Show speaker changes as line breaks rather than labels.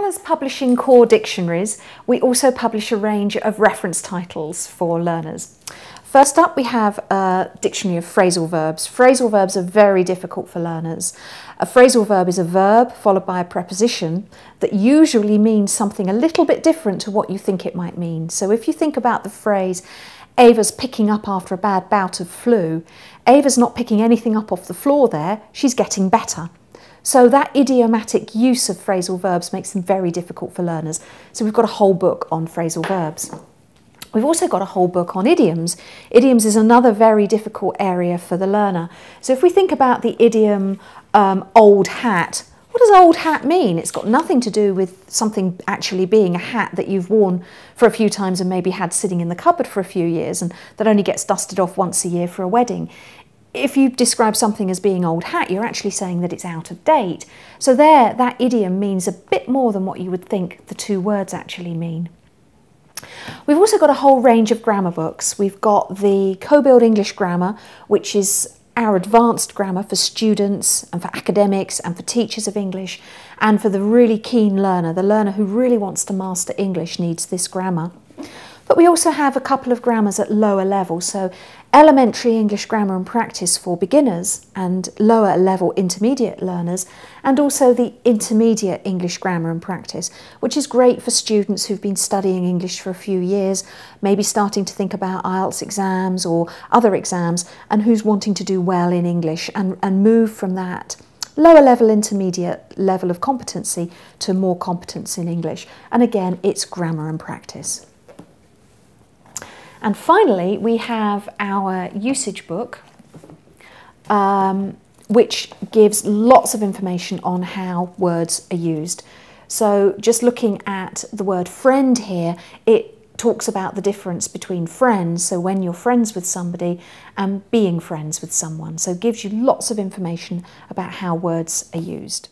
well as publishing core dictionaries, we also publish a range of reference titles for learners. First up, we have a dictionary of phrasal verbs. Phrasal verbs are very difficult for learners. A phrasal verb is a verb followed by a preposition that usually means something a little bit different to what you think it might mean. So if you think about the phrase, Ava's picking up after a bad bout of flu, Ava's not picking anything up off the floor there, she's getting better. So that idiomatic use of phrasal verbs makes them very difficult for learners. So we've got a whole book on phrasal verbs. We've also got a whole book on idioms. Idioms is another very difficult area for the learner. So if we think about the idiom old hat, what does old hat mean? It's got nothing to do with something actually being a hat that you've worn for a few times and maybe had sitting in the cupboard for a few years and that only gets dusted off once a year for a wedding. If you describe something as being old hat, you're actually saying that it's out of date. So there, that idiom means a bit more than what you would think the two words actually mean. We've also got a whole range of grammar books. We've got the COBUILD English Grammar, which is our advanced grammar for students and for academics and for teachers of English, and for the really keen learner, the learner who really wants to master English needs this grammar. But we also have a couple of grammars at lower level, so elementary English grammar and practice for beginners and lower level intermediate learners, and also the intermediate English grammar and practice, which is great for students who've been studying English for a few years, maybe starting to think about IELTS exams or other exams, and who's wanting to do well in English and move from that lower level intermediate level of competency to more competence in English. And again, it's grammar and practice. And finally, we have our usage book, which gives lots of information on how words are used. So just looking at the word friend here, it talks about the difference between friends, so when you're friends with somebody, and being friends with someone. So it gives you lots of information about how words are used.